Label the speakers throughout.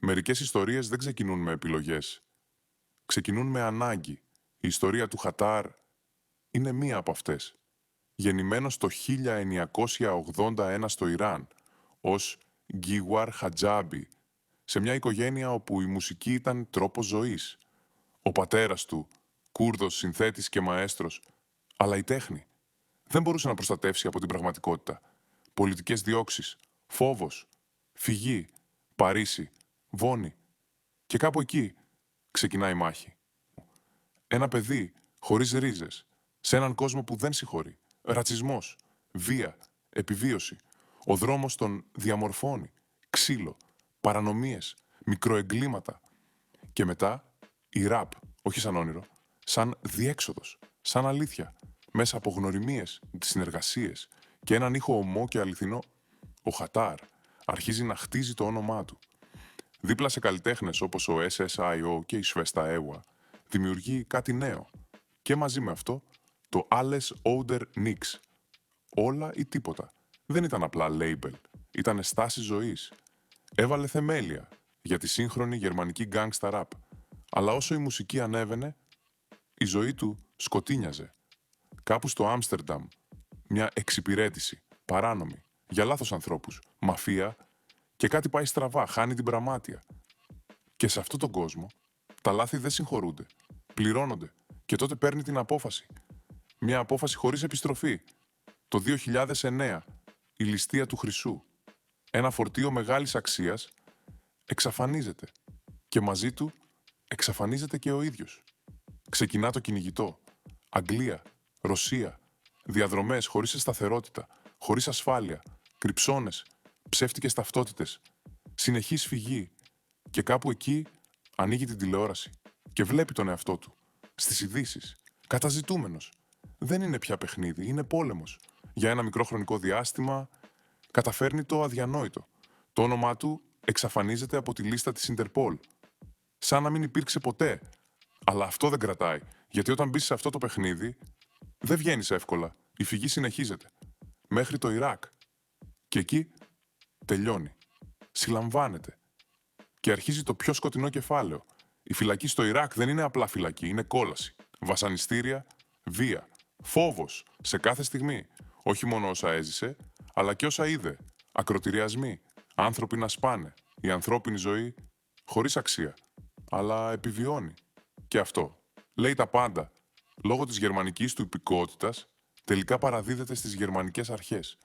Speaker 1: Μερικές ιστορίες δεν ξεκινούν με επιλογές. Ξεκινούν με ανάγκη. Η ιστορία του Χατάρ είναι μία από αυτές. Γεννημένος το 1981 στο Ιράν, ως Γκίουαρ Χατζάμπι, σε μια οικογένεια όπου η μουσική ήταν τρόπος ζωής. Ο πατέρας του, Κούρδος, συνθέτης και μαέστρος, αλλά η τέχνη δεν μπορούσε να προστατεύσει από την πραγματικότητα. Πολιτικές διώξεις, φόβος, φυγή, Παρίσι, Βόνη. Και κάπου εκεί ξεκινάει η μάχη. Ένα παιδί χωρίς ρίζες, σε έναν κόσμο που δεν συγχωρεί. Ρατσισμός, βία, επιβίωση. Ο δρόμος τον διαμορφώνει. Ξύλο, παρανομίες, μικροεγκλήματα. Και μετά η ραπ, όχι σαν όνειρο, σαν διέξοδος, σαν αλήθεια. Μέσα από γνωριμίες, συνεργασίες και έναν ήχο ομό και αληθινό. Ο Χατάρ αρχίζει να χτίζει το όνομά του. Δίπλα σε καλλιτέχνες όπως ο SSIO και η Σβέστα Έουα, δημιουργεί κάτι νέο. Και μαζί με αυτό, το Alles Oder Nix. Όλα ή τίποτα. Δεν ήταν απλά label. Ήταν στάση ζωής. Έβαλε θεμέλια για τη σύγχρονη γερμανική gangsta rap. Αλλά όσο η μουσική ανέβαινε, η ζωή του σκοτίνιαζε. Κάπου στο Άμστερνταμ, μια εξυπηρέτηση, παράνομη, για λάθος ανθρώπους, μαφία, και κάτι πάει στραβά, χάνει την πραμάτια. Και σε αυτόν τον κόσμο, τα λάθη δεν συγχωρούνται, πληρώνονται. Και τότε παίρνει την απόφαση. Μια απόφαση χωρίς επιστροφή. Το 2009, η ληστεία του χρυσού. Ένα φορτίο μεγάλης αξίας εξαφανίζεται. Και μαζί του εξαφανίζεται και ο ίδιος. Ξεκινά το κυνηγητό. Αγγλία, Ρωσία, διαδρομές χωρίς σταθερότητα, χωρίς ασφάλεια, κρυψώνες, ψεύτικες ταυτότητες, συνεχής φυγή. Και κάπου εκεί ανοίγει την τηλεόραση και βλέπει τον εαυτό του. Στις ειδήσεις, καταζητούμενος. Δεν είναι πια παιχνίδι, είναι πόλεμος. Για ένα μικρό χρονικό διάστημα καταφέρνει το αδιανόητο. Το όνομά του εξαφανίζεται από τη λίστα της Ιντερπόλ. Σαν να μην υπήρξε ποτέ. Αλλά αυτό δεν κρατάει, γιατί όταν μπεις σε αυτό το παιχνίδι, δεν βγαίνεις εύκολα. Η φυγή συνεχίζεται. Μέχρι το Ιράκ. Και εκεί τελειώνει. Συλλαμβάνεται. Και αρχίζει το πιο σκοτεινό κεφάλαιο. Η φυλακή στο Ιράκ δεν είναι απλά φυλακή, είναι κόλαση. Βασανιστήρια, βία, φόβος σε κάθε στιγμή. Όχι μόνο όσα έζησε, αλλά και όσα είδε. Ακροτηριασμοί, άνθρωποι να σπάνε. Η ανθρώπινη ζωή χωρίς αξία. Αλλά επιβιώνει. Και αυτό λέει τα πάντα. Λόγω της γερμανικής του υπηκότητας, τελικά παραδίδεται στις γερμανικές αρχές.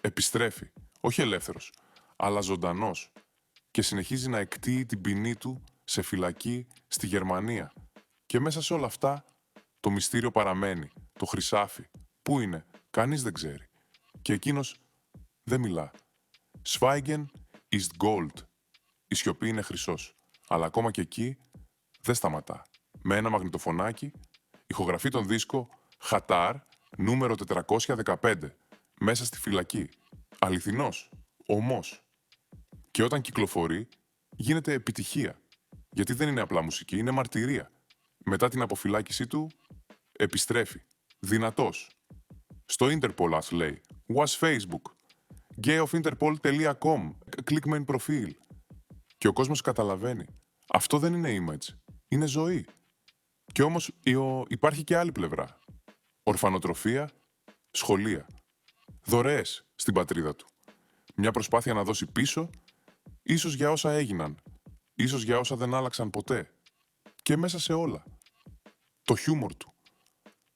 Speaker 1: Επιστρέφει, όχι ελεύθερος, αλλά ζωντανός. Και συνεχίζει να εκτείει την ποινή του σε φυλακή στη Γερμανία. Και μέσα σε όλα αυτά, το μυστήριο παραμένει. Το χρυσάφι. Πού είναι, κανείς δεν ξέρει. Και εκείνος δεν μιλά. Schweigen ist Gold. Η σιωπή είναι χρυσός. Αλλά ακόμα και εκεί δεν σταματά. Με ένα μαγνητοφωνάκι, ηχογραφεί τον δίσκο Χατάρ, νούμερο 415, μέσα στη φυλακή. Αληθινός, ομός. Και όταν κυκλοφορεί, γίνεται επιτυχία. Γιατί δεν είναι απλά μουσική, είναι μαρτυρία. Μετά την αποφυλάκησή του, επιστρέφει. Δυνατός. Στο Interpol, ας λέει. Was Facebook. gayofinterpol.com. Clickmain προφίλ. Και ο κόσμος καταλαβαίνει. Αυτό δεν είναι image. Είναι ζωή. Και όμως υπάρχει και άλλη πλευρά. Ορφανοτροφία, σχολεία. Δωρεές στην πατρίδα του. Μια προσπάθεια να δώσει πίσω, ίσως για όσα έγιναν. Ίσως για όσα δεν άλλαξαν ποτέ. Και μέσα σε όλα. Το χιούμορ του.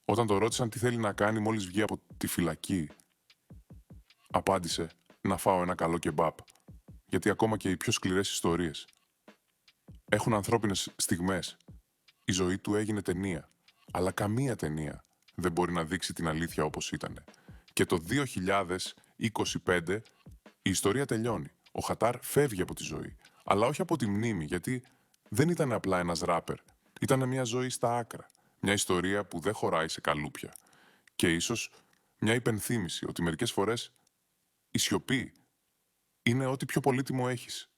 Speaker 1: Όταν το ρώτησαν τι θέλει να κάνει μόλις βγει από τη φυλακή, απάντησε να φάω ένα καλό κεμπάπ. Γιατί ακόμα και οι πιο σκληρές ιστορίες έχουν ανθρώπινες στιγμές. Η ζωή του έγινε ταινία. Αλλά καμία ταινία δεν μπορεί να δείξει την αλήθεια όπως ήτανε. Και το 2025 η ιστορία τελειώνει. Ο Χατάρ φεύγει από τη ζωή. Αλλά όχι από τη μνήμη, γιατί δεν ήταν απλά ένας ράπερ. Ήταν μια ζωή στα άκρα. Μια ιστορία που δεν χωράει σε καλούπια. Και ίσως μια υπενθύμηση ότι μερικές φορές η σιωπή είναι ό,τι πιο πολύτιμο έχεις.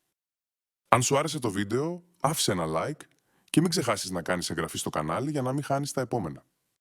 Speaker 1: Αν σου άρεσε το βίντεο, άφησε ένα like και μην ξεχάσεις να κάνεις εγγραφή στο κανάλι για να μην χάνεις τα επόμενα.